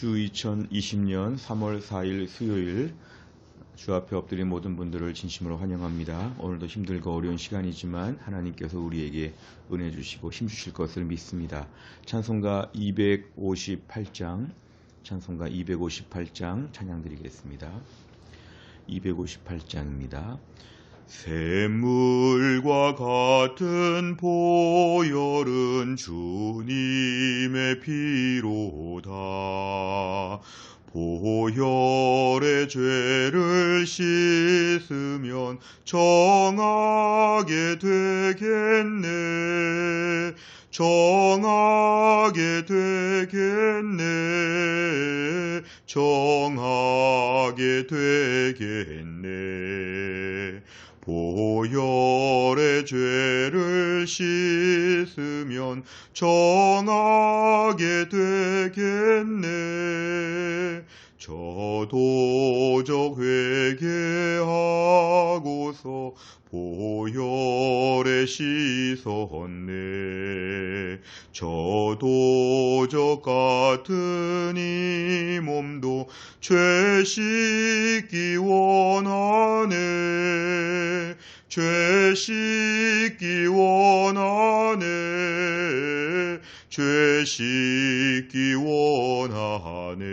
주 2020년 3월 4일 수요일 주 앞에 엎드린 모든 분들을 진심으로 환영합니다. 오늘도 힘들고 어려운 시간이지만 하나님께서 우리에게 은혜 주시고 힘 주실 것을 믿습니다. 찬송가 258장 찬양 드리겠습니다. 258장입니다. 샘물과 같은 보혈은 주님의 피로다. 보혈의 죄를 씻으면 정하게 되겠네. 정하게 되겠네. 정하게 되겠네. 보혈의 죄를 씻으면 정하게 되겠네. 저도적 회개하고서 보혈에 씻었네. 저도적 같은 이 몸도 죄 씻기 원하네. 죄 씻기 원하네. 죄 씻기 원하네.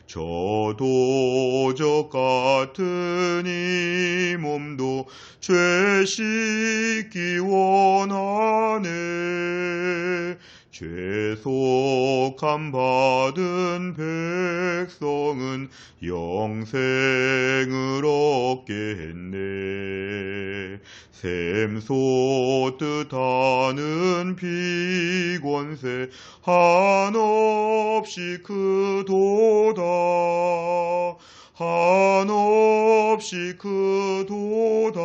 저도적 같은 이 몸도 죄 씻기 원하네. 죄속함 받은 백성은 영생을 얻겠네. 샘 솟듯하는 비권세 한없이 크도다. 한없이 크도다.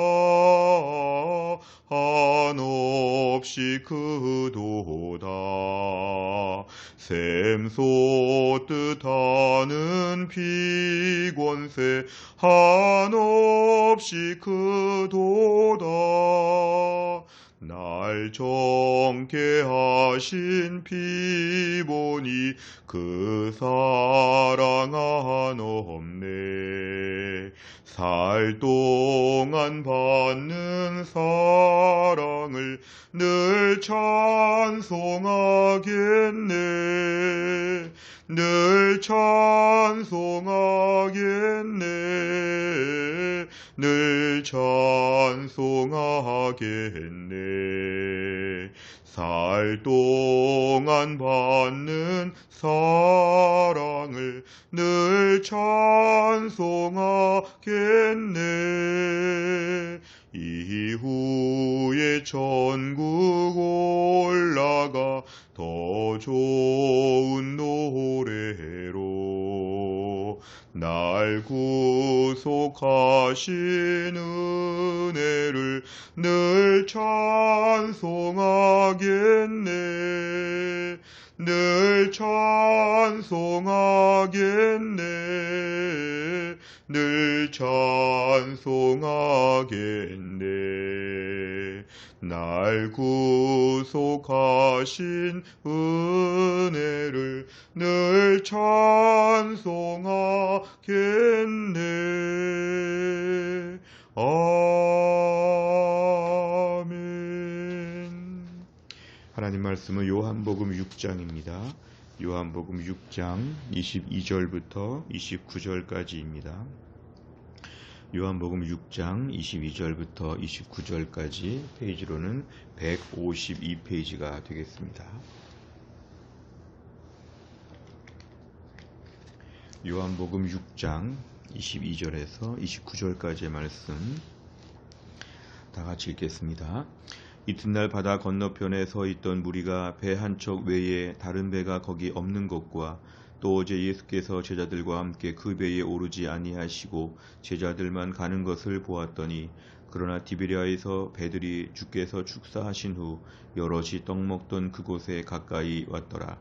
한없이 크도다. 샘 솟듯하는 비권세 한없이 크도다. 날 정케 하신 피 보니 그 사랑 한없네. 살 동안 받는 사랑을 늘 찬송하겠네. 늘 찬송하겠네. 늘 찬송하겠네. 살 동안 받는 사랑을 늘 찬송하겠네. 이후에 천국 올라가 더 좋은 노래로 날 구속하신 은혜를 늘 찬송하겠네. 늘 찬송하겠네. 늘 찬송하겠네. 날 구속하신 은혜를 늘 찬송하겠네. 아멘. 하나님 말씀은 요한복음 6장입니다. 요한복음 6장 22절부터 29절까지입니다. 요한복음 6장 22절부터 29절까지 페이지로는 152페이지가 되겠습니다. 요한복음 6장 22절에서 29절까지의 말씀 다 같이 읽겠습니다. 이튿날 바다 건너편에 서 있던 무리가 배 한 척 외에 다른 배가 거기 없는 것과 또 어제 예수께서 제자들과 함께 그 배에 오르지 아니하시고 제자들만 가는 것을 보았더니 그러나 디베랴에서 배들이 주께서 축사하신 후 여럿이 떡 먹던 그곳에 가까이 왔더라.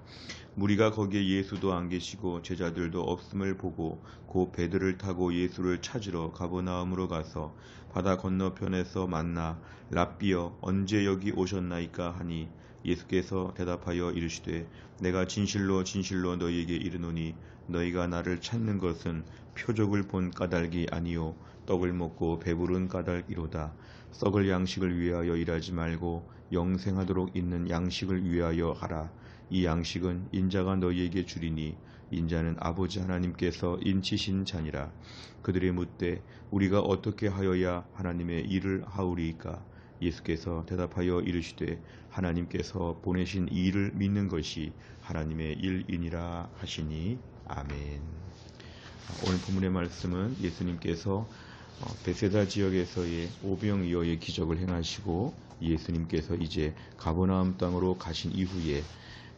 무리가 거기에 예수도 안 계시고 제자들도 없음을 보고 곧 배들을 타고 예수를 찾으러 가버나움으로 가서 바다 건너편에서 만나 랍비여 언제 여기 오셨나이까 하니 예수께서 대답하여 이르시되 내가 진실로 진실로 너희에게 이르노니 너희가 나를 찾는 것은 표적을 본 까닭이 아니요 떡을 먹고 배부른 까닭이로다. 썩을 양식을 위하여 일하지 말고 영생하도록 있는 양식을 위하여 하라. 이 양식은 인자가 너희에게 주리니 인자는 아버지 하나님께서 인치신 자니라. 그들이 묻되 우리가 어떻게 하여야 하나님의 일을 하오리이까? 예수께서 대답하여 이르시되 하나님께서 보내신 이 일을 믿는 것이 하나님의 일이니라 하시니 아멘. 오늘 본문의 말씀은 예수님께서 베세다 지역에서의 오병이어의 기적을 행하시고 예수님께서 이제 가버나움 땅으로 가신 이후에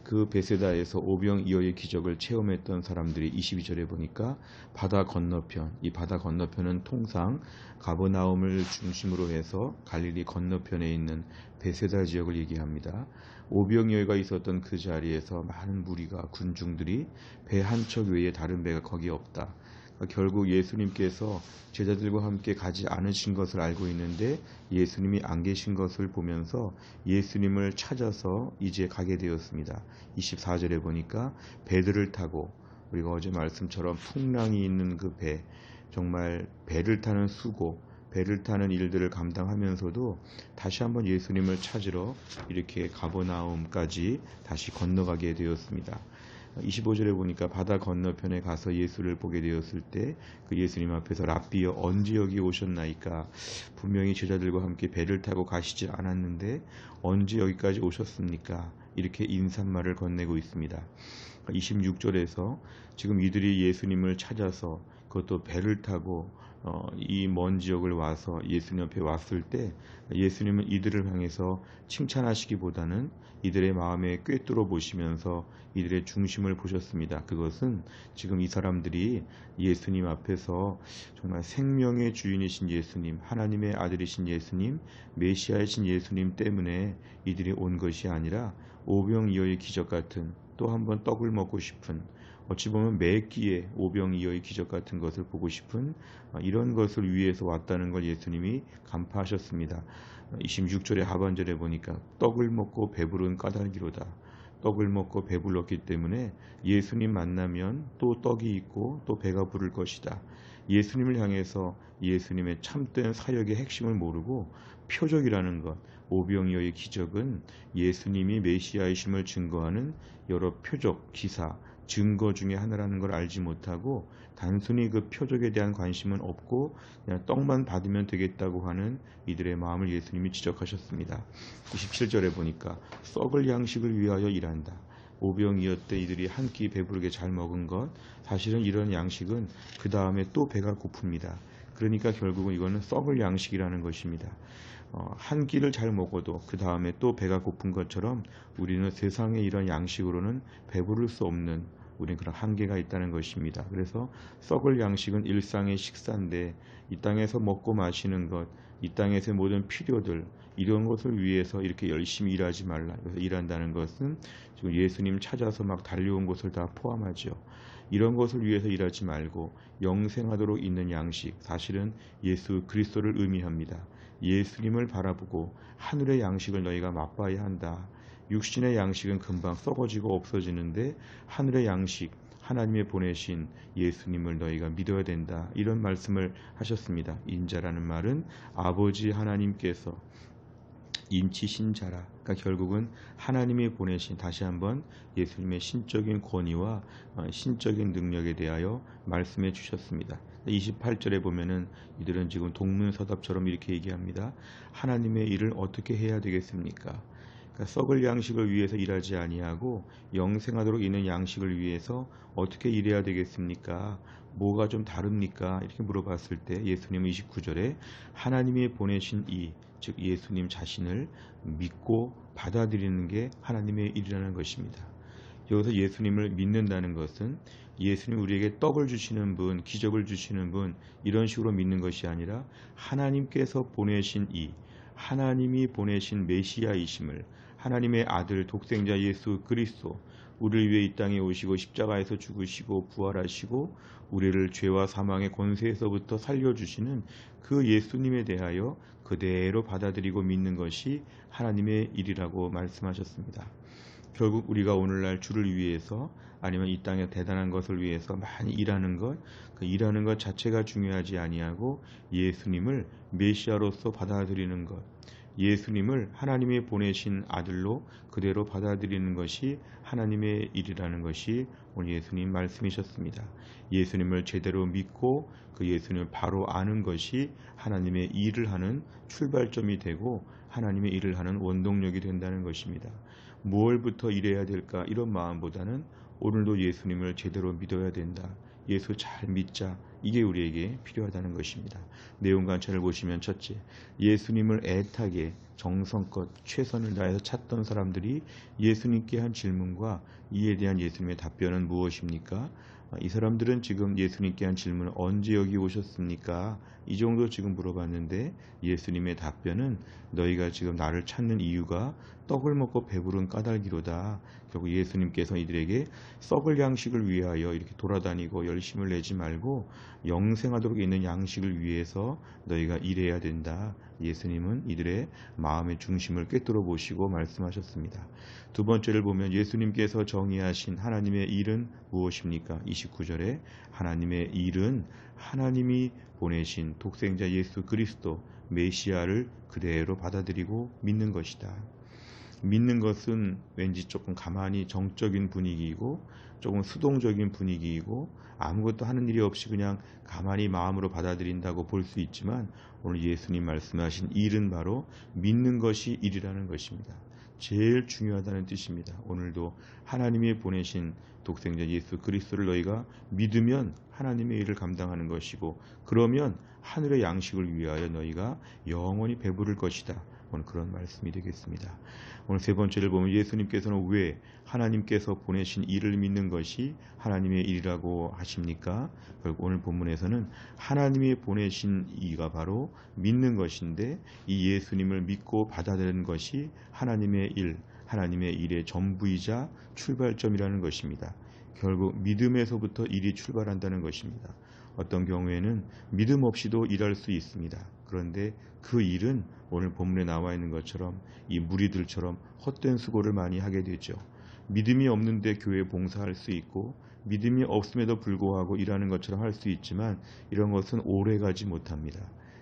그 베세다에서 오병이어의 기적을 체험했던 사람들이 22절에 보니까 바다 건너편, 이 바다 건너편은 통상 가버나움을 중심으로 해서 갈릴리 건너편에 있는 베세다 지역을 얘기합니다. 오병이어가 있었던 그 자리에서 많은 무리가 군중들이 배 한 척 외에 다른 배가 거기 없다. 결국 예수님께서 제자들과 함께 가지 않으신 것을 알고 있는데 예수님이 안 계신 것을 보면서 예수님을 찾아서 이제 가게 되었습니다. 24절에 보니까 배들을 타고 우리가 어제 말씀처럼 풍랑이 있는 그 배, 정말 배를 타는 수고, 배를 타는 일들을 감당하면서도 다시 한번 예수님을 찾으러 이렇게 가버나움까지 다시 건너가게 되었습니다. 25절에 보니까 바다 건너편에 가서 예수를 보게 되었을 때 그 예수님 앞에서 랍비여 언제 여기 오셨나이까? 분명히 제자들과 함께 배를 타고 가시지 않았는데 언제 여기까지 오셨습니까? 이렇게 인사말을 건네고 있습니다. 26절에서 지금 이들이 예수님을 찾아서 그것도 배를 타고 이 먼 지역을 와서 예수님 옆에 왔을 때 예수님은 이들을 향해서 칭찬하시기보다는 이들의 마음에 꿰뚫어 보시면서 이들의 중심을 보셨습니다. 그것은 지금 이 사람들이 예수님 앞에서 정말 생명의 주인이신 예수님, 하나님의 아들이신 예수님, 메시아이신 예수님 때문에 이들이 온 것이 아니라 오병이어의 기적 같은 또 한 번 떡을 먹고 싶은, 어찌 보면 매 끼에 오병이어의 기적 같은 것을 보고 싶은 이런 것을 위해서 왔다는 걸 예수님이 간파하셨습니다. 26절의 하반절에 보니까 떡을 먹고 배부른 까닭이로다. 떡을 먹고 배불렀기 때문에 예수님 만나면 또 떡이 있고 또 배가 부를 것이다. 예수님을 향해서 예수님의 참된 사역의 핵심을 모르고 표적이라는 것, 오병이어의 기적은 예수님이 메시아이심을 증거하는 여러 표적, 기사, 증거 중에 하나라는 걸 알지 못하고 단순히 그 표적에 대한 관심은 없고 그냥 떡만 받으면 되겠다고 하는 이들의 마음을 예수님이 지적하셨습니다. 27절에 보니까 썩을 양식을 위하여 일한다. 오병이어 때 이들이 한 끼 배부르게 잘 먹은 것, 사실은 이런 양식은 그 다음에 또 배가 고픕니다. 그러니까 결국은 이거는 썩을 양식이라는 것입니다. 한 끼를 잘 먹어도 그 다음에 또 배가 고픈 것처럼 우리는 세상의 이런 양식으로는 배부를 수 없는 우리는 그런 한계가 있다는 것입니다. 그래서 썩을 양식은 일상의 식사인데 이 땅에서 먹고 마시는 것, 이 땅에서의 모든 필요들 이런 것을 위해서 이렇게 열심히 일하지 말라. 그래서 일한다는 것은 지금 예수님 찾아서 막 달려온 것을 다 포함하죠. 이런 것을 위해서 일하지 말고 영생하도록 있는 양식, 사실은 예수 그리스도를 의미합니다. 예수님을 바라보고 하늘의 양식을 너희가 맛봐야 한다. 육신의 양식은 금방 썩어지고 없어지는데 하늘의 양식, 하나님의 보내신 예수님을 너희가 믿어야 된다. 이런 말씀을 하셨습니다. 인자라는 말은 아버지 하나님께서 인치신 자라. 그러니까 결국은 하나님이 보내신, 다시 한번 예수님의 신적인 권위와 신적인 능력에 대하여 말씀해 주셨습니다. 28절에 보면은 이들은 지금 동문서답처럼 이렇게 얘기합니다. 하나님의 일을 어떻게 해야 되겠습니까? 그러니까 썩을 양식을 위해서 일하지 아니하고 영생하도록 있는 양식을 위해서 어떻게 일해야 되겠습니까? 뭐가 좀 다릅니까? 이렇게 물어봤을 때 예수님은 29절에 하나님이 보내신 이, 즉 예수님 자신을 믿고 받아들이는 게 하나님의 일이라는 것입니다. 여기서 예수님을 믿는다는 것은 예수님 우리에게 떡을 주시는 분, 기적을 주시는 분, 이런 식으로 믿는 것이 아니라 하나님께서 보내신 이, 하나님이 보내신 메시아이심을, 하나님의 아들 독생자 예수 그리스도, 우리를 위해 이 땅에 오시고 십자가에서 죽으시고 부활하시고 우리를 죄와 사망의 권세에서부터 살려주시는 그 예수님에 대하여 그대로 받아들이고 믿는 것이 하나님의 일이라고 말씀하셨습니다. 결국 우리가 오늘날 주를 위해서 아니면 이 땅에 대단한 것을 위해서 많이 일하는 것, 그 일하는 것 자체가 중요하지 아니하고 예수님을 메시아로서 받아들이는 것, 예수님을 하나님이 보내신 아들로 그대로 받아들이는 것이 하나님의 일이라는 것이 오늘 예수님 말씀이셨습니다. 예수님을 제대로 믿고 그 예수님을 바로 아는 것이 하나님의 일을 하는 출발점이 되고 하나님의 일을 하는 원동력이 된다는 것입니다. 무엇부터 일해야 될까 이런 마음보다는 오늘도 예수님을 제대로 믿어야 된다. 예수 잘 믿자. 이게 우리에게 필요하다는 것입니다. 내용 관찰을 보시면 첫째, 예수님을 애타게 정성껏 최선을 다해서 찾던 사람들이 예수님께 한 질문과 이에 대한 예수님의 답변은 무엇입니까? 이 사람들은 지금 예수님께 한 질문을 언제 여기 오셨습니까? 이 정도 지금 물어봤는데 예수님의 답변은 너희가 지금 나를 찾는 이유가 떡을 먹고 배부른 까닭이로다. 결국 예수님께서 이들에게 썩을 양식을 위하여 이렇게 돌아다니고 열심을 내지 말고 영생하도록 있는 양식을 위해서 너희가 일해야 된다. 예수님은 이들의 마음의 중심을 꿰뚫어 보시고 말씀하셨습니다. 두 번째를 보면 예수님께서 정의하신 하나님의 일은 무엇입니까? 29절에 하나님의 일은 하나님이 보내신 독생자 예수 그리스도 메시아를 그대로 받아들이고 믿는 것이다. 믿는 것은 왠지 조금 가만히 정적인 분위기이고 조금 수동적인 분위기이고 아무것도 하는 일이 없이 그냥 가만히 마음으로 받아들인다고 볼 수 있지만 오늘 예수님 말씀하신 일은 바로 믿는 것이 일이라는 것입니다. 제일 중요하다는 뜻입니다. 오늘도 하나님이 보내신 독생자 예수 그리스도를 너희가 믿으면 하나님의 일을 감당하는 것이고 그러면 하늘의 양식을 위하여 너희가 영원히 배부를 것이다. 오늘 그런 말씀이 되겠습니다. 오늘 세 번째를 보면 예수님께서는 왜 하나님께서 보내신 일을 믿는 것이 하나님의 일이라고 하십니까? 결국 오늘 본문에서는 하나님이 보내신 이가 바로 믿는 것인데 이 예수님을 믿고 받아들이는 것이 하나님의 일, 하나님의 일의 전부이자 출발점이라는 것입니다. 결국 믿음에서부터 일이 출발한다는 것입니다. 어떤 경우에는 믿음 없이도 일할 수 있습니다. 그런데 그 일은 오늘 본문에 나와 있는 것처럼 이 무리들처럼 헛된 수고를 많이 하게 되죠. 믿음이 없는데 교회 봉사할 수 있고 믿음이 없음에도 불구하고 일하는 것처럼 할 수 있지만 이런 것은 오래가지 못합니다.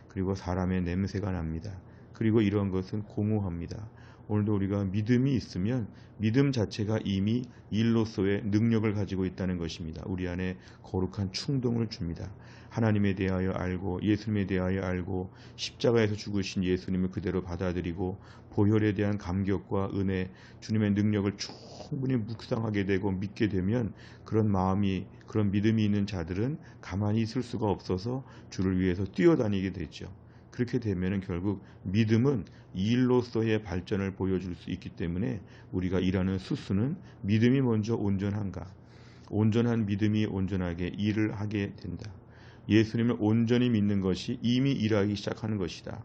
그리고 사람의 냄새가 납니다. 그리고 이런 것은 공허합니다. 오늘도 우리가 믿음이 있으면 믿음 자체가 이미 일로서의 능력을 가지고 있다는 것입니다. 우리 안에 거룩한 충동을 줍니다. 하나님에 대하여 알고 예수님에 대하여 알고 십자가에서 죽으신 예수님을 그대로 받아들이고 보혈에 대한 감격과 은혜, 주님의 능력을 충분히 묵상하게 되고 믿게 되면 그런 마음이 그런 믿음이 있는 자들은 가만히 있을 수가 없어서 주를 위해서 뛰어다니게 되죠. 그렇게 되면 결국 믿음은 일로서의 발전을 보여줄 수 있기 때문에 우리가 일하는 수수는 믿음이 먼저 온전한가? 온전한 믿음이 온전하게 일을 하게 된다. 예수님을 온전히 믿는 것이 이미 일하기 시작하는 것이다.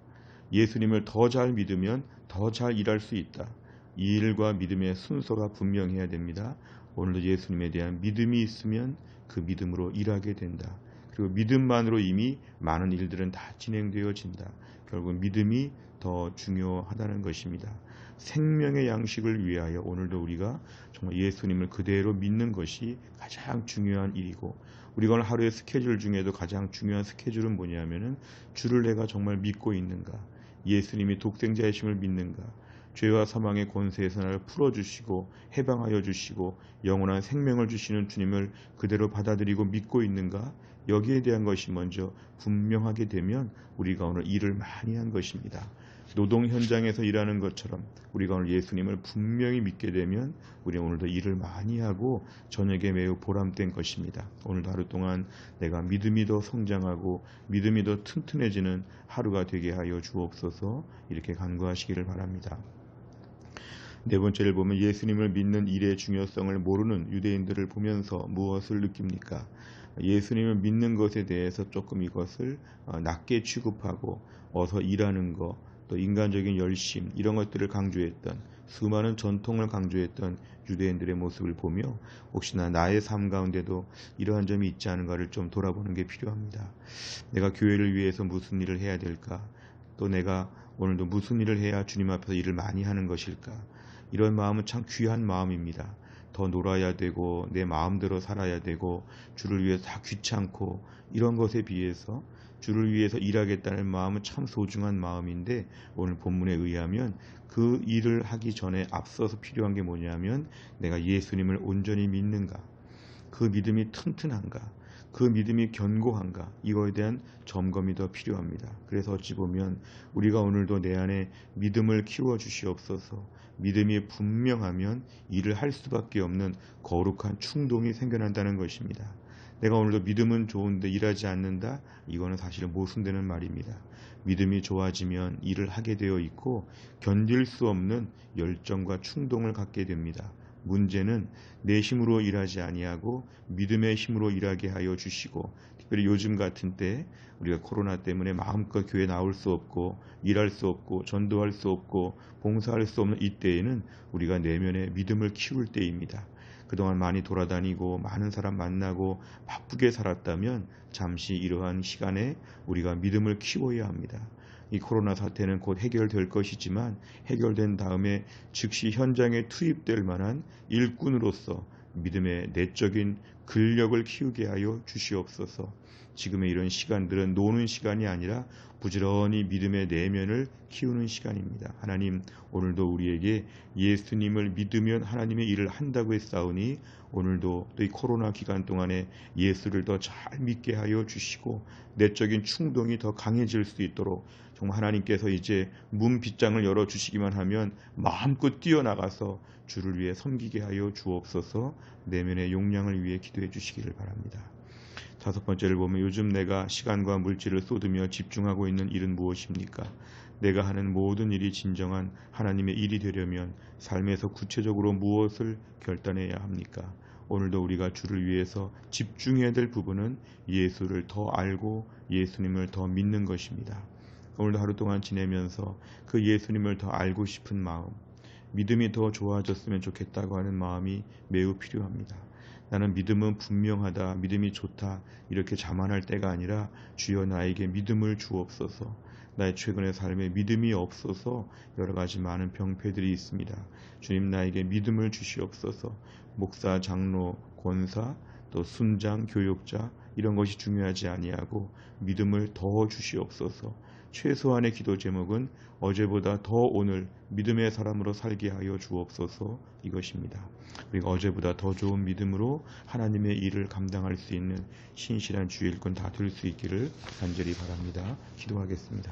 예수님을 더 잘 믿으면 더 잘 일할 수 있다. 이 일과 믿음의 순서가 분명해야 됩니다. 오늘도 예수님에 대한 믿음이 있으면 그 믿음으로 일하게 된다. 그리고 믿음만으로 이미 많은 일들은 다 진행되어진다. 결국 믿음이 더 중요하다는 것입니다. 생명의 양식을 위하여 오늘도 우리가 정말 예수님을 그대로 믿는 것이 가장 중요한 일이고 우리가 오늘 하루의 스케줄 중에도 가장 중요한 스케줄은 뭐냐면은 주를 내가 정말 믿고 있는가? 예수님이 독생자이심을 믿는가? 죄와 사망의 권세에서 나를 풀어주시고 해방하여 주시고 영원한 생명을 주시는 주님을 그대로 받아들이고 믿고 있는가? 여기에 대한 것이 먼저 분명하게 되면 우리가 오늘 일을 많이 한 것입니다. 노동 현장에서 일하는 것처럼 우리가 오늘 예수님을 분명히 믿게 되면 우리 오늘도 일을 많이 하고 저녁에 매우 보람된 것입니다. 오늘도 하루 동안 내가 믿음이 더 성장하고 믿음이 더 튼튼해지는 하루가 되게 하여 주옵소서. 이렇게 간구하시기를 바랍니다. 네 번째를 보면 예수님을 믿는 일의 중요성을 모르는 유대인들을 보면서 무엇을 느낍니까? 예수님을 믿는 것에 대해서 조금 이것을 낮게 취급하고 어서 일하는 것, 또 인간적인 열심 이런 것들을 강조했던 수많은 전통을 강조했던 유대인들의 모습을 보며 혹시나 나의 삶 가운데도 이러한 점이 있지 않은가를 좀 돌아보는 게 필요합니다. 내가 교회를 위해서 무슨 일을 해야 될까? 또 내가 오늘도 무슨 일을 해야 주님 앞에서 일을 많이 하는 것일까? 이런 마음은 참 귀한 마음입니다. 더 놀아야 되고 내 마음대로 살아야 되고 주를 위해서 다 귀찮고 이런 것에 비해서 주를 위해서 일하겠다는 마음은 참 소중한 마음인데 오늘 본문에 의하면 그 일을 하기 전에 앞서서 필요한 게 뭐냐면 내가 예수님을 온전히 믿는가, 그 믿음이 튼튼한가, 그 믿음이 견고한가, 이거에 대한 점검이 더 필요합니다. 그래서 어찌 보면 우리가 오늘도 내 안에 믿음을 키워 주시옵소서, 믿음이 분명하면 일을 할 수밖에 없는 거룩한 충동이 생겨난다는 것입니다. 내가 오늘도 믿음은 좋은데 일하지 않는다? 이거는 사실 모순되는 말입니다. 믿음이 좋아지면 일을 하게 되어 있고 견딜 수 없는 열정과 충동을 갖게 됩니다. 문제는 내 힘으로 일하지 아니하고 믿음의 힘으로 일하게 하여 주시고, 특별히 요즘 같은 때 우리가 코로나 때문에 마음껏 교회 나올 수 없고 일할 수 없고 전도할 수 없고 봉사할 수 없는 이때에는 우리가 내면의 믿음을 키울 때입니다. 그동안 많이 돌아다니고 많은 사람 만나고 바쁘게 살았다면 잠시 이러한 시간에 우리가 믿음을 키워야 합니다. 이 코로나 사태는 곧 해결될 것이지만 해결된 다음에 즉시 현장에 투입될 만한 일꾼으로서 믿음의 내적인 근력을 키우게 하여 주시옵소서. 지금의 이런 시간들은 노는 시간이 아니라 부지런히 믿음의 내면을 키우는 시간입니다. 하나님, 오늘도 우리에게 예수님을 믿으면 하나님의 일을 한다고 했사오니 오늘도 또 이 코로나 기간 동안에 예수를 더 잘 믿게 하여 주시고 내적인 충동이 더 강해질 수 있도록 정말 하나님께서 이제 문 빗장을 열어주시기만 하면 마음껏 뛰어나가서 주를 위해 섬기게 하여 주옵소서. 내면의 용량을 위해 기도해 주시기를 바랍니다. 다섯 번째를 보면 요즘 내가 시간과 물질을 쏟으며 집중하고 있는 일은 무엇입니까? 내가 하는 모든 일이 진정한 하나님의 일이 되려면 삶에서 구체적으로 무엇을 결단해야 합니까? 오늘도 우리가 주를 위해서 집중해야 될 부분은 예수를 더 알고 예수님을 더 믿는 것입니다. 오늘도 하루 동안 지내면서 그 예수님을 더 알고 싶은 마음, 믿음이 더 좋아졌으면 좋겠다고 하는 마음이 매우 필요합니다. 나는 믿음은 분명하다, 믿음이 좋다 이렇게 자만할 때가 아니라 주여 나에게 믿음을 주옵소서. 나의 최근의 삶에 믿음이 없어서 여러 가지 많은 병폐들이 있습니다. 주님 나에게 믿음을 주시옵소서. 목사, 장로, 권사, 또 순장, 교육자 이런 것이 중요하지 아니하고 믿음을 더 주시옵소서. 최소한의 기도 제목은 어제보다 더 오늘 믿음의 사람으로 살게 하여 주옵소서 이것입니다. 우리가 어제보다 더 좋은 믿음으로 하나님의 일을 감당할 수 있는 신실한 주의 일꾼 다 될 수 있기를 간절히 바랍니다. 기도하겠습니다.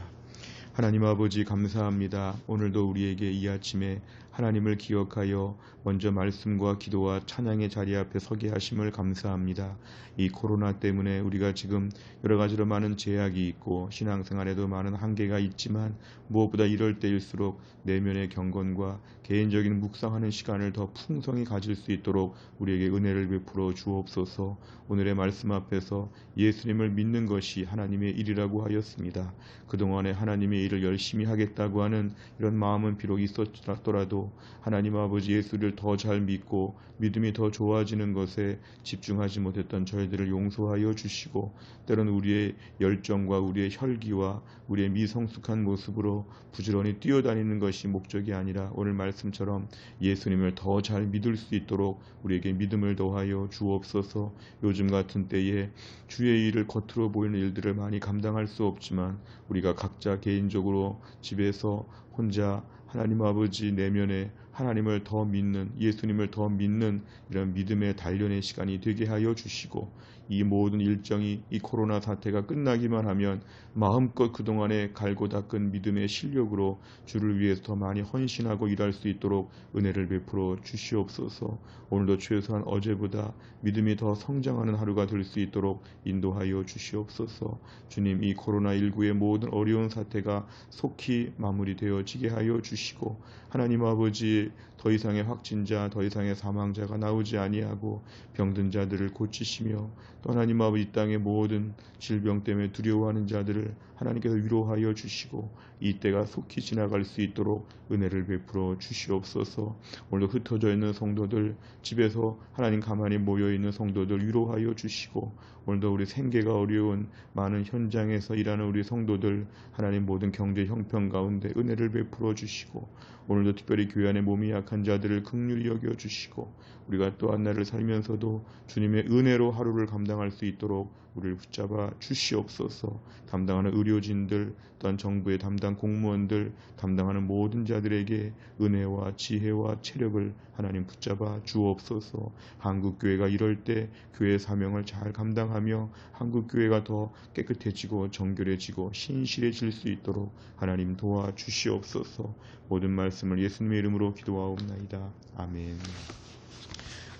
하나님 아버지 감사합니다. 오늘도 우리에게 이 아침에 하나님을 기억하여 먼저 말씀과 기도와 찬양의 자리 앞에 서게 하심을 감사합니다. 이 코로나 때문에 우리가 지금 여러 가지로 많은 제약이 있고 신앙생활에도 많은 한계가 있지만 무엇보다 이럴 때일수록 내면의 경건과 개인적인 묵상하는 시간을 더 풍성히 가질 수 있도록 우리에게 은혜를 베풀어 주옵소서. 오늘의 말씀 앞에서 예수님을 믿는 것이 하나님의 일이라고 하였습니다. 그동안에 하나님의 일을 열심히 하겠다고 하는 이런 마음은 비록 있었더라도 하나님 아버지 예수를 더 잘 믿고 믿음이 더 좋아지는 것에 집중하지 못했던 저희들을 용서하여 주시고 때론 우리의 열정과 우리의 혈기와 우리의 미성숙한 모습으로 부지런히 뛰어다니는 것이 목적이 아니라 오늘 말씀처럼 예수님을 더 잘 믿을 수 있도록 우리에게 믿음을 더하여 주옵소서. 요즘 같은 때에 주의 일을 겉으로 보이는 일들을 많이 감당할 수 없지만 우리가 각자 개인적으로 집에서 혼자 하나님 아버지 내면에 하나님을 더 믿는 예수님을 더 믿는 이런 믿음의 단련의 시간이 되게 하여 주시고 이 모든 일정이 이 코로나 사태가 끝나기만 하면 마음껏 그동안에 갈고 닦은 믿음의 실력으로 주를 위해서 더 많이 헌신하고 일할 수 있도록 은혜를 베풀어 주시옵소서. 오늘도 최소한 어제보다 믿음이 더 성장하는 하루가 될 수 있도록 인도하여 주시옵소서. 주님 이 코로나19의 모든 어려운 사태가 속히 마무리되어지게 하여 주시고 하나님 아버지 더 이상의 확진자, 더 이상의 사망자가 나오지 아니하고 병든 자들을 고치시며 또 하나님 아버지 이 땅의 모든 질병 때문에 두려워하는 자들을 하나님께서 위로하여 주시고 이 때가 속히 지나갈 수 있도록 은혜를 베풀어 주시옵소서. 오늘도 흩어져 있는 성도들, 집에서 하나님 가만히 모여 있는 성도들 위로하여 주시고 오늘도 우리 생계가 어려운 많은 현장에서 일하는 우리 성도들 하나님 모든 경제 형편 가운데 은혜를 베풀어 주시고 오늘도 특별히 교회 안에 몸이 약한 자들을 긍휼히 여겨 주시고 우리가 또 한 날을 살면서도 주님의 은혜로 하루를 감당할 수 있도록 우리를 붙잡아 주시옵소서. 담당하는 의료진들, 또한 정부의 담당 공무원들, 담당하는 모든 자들에게 은혜와 지혜와 체력을 하나님 붙잡아 주옵소서. 한국교회가 이럴 때 교회 사명을 잘 감당하며 한국교회가 더 깨끗해지고 정결해지고 신실해질 수 있도록 하나님 도와주시옵소서. 모든 말씀을 예수님의 이름으로 기도하옵나이다. 아멘.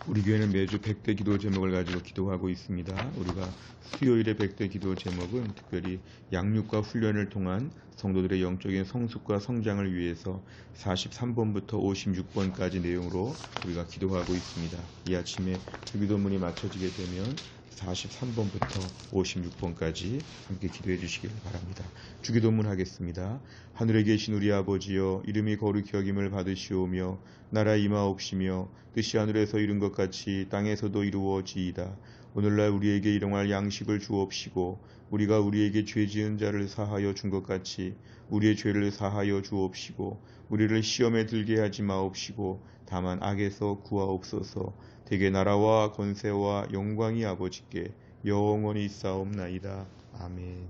우리 교회는 매주 100대 기도 제목을 가지고 기도하고 있습니다. 우리가 수요일의 100대 기도 제목은 특별히 양육과 훈련을 통한 성도들의 영적인 성숙과 성장을 위해서 43번부터 56번까지 내용으로 우리가 기도하고 있습니다. 이 아침에 주기도문이 마쳐지게 되면 43번부터 56번까지 함께 기도해 주시길 바랍니다. 주기도문 하겠습니다. 하늘에 계신 우리 아버지여, 이름이 거룩히 여김을 받으시오며 나라 임하옵시며 뜻이 하늘에서 이룬 것 같이 땅에서도 이루어지이다. 오늘날 우리에게 일용할 양식을 주옵시고 우리가 우리에게 죄 지은 자를 사하여 준 것 같이 우리의 죄를 사하여 주옵시고 우리를 시험에 들게 하지 마옵시고 다만 악에서 구하옵소서. 대개 나라와 권세와 영광이 아버지께 영원히 있사옵나이다. 아멘.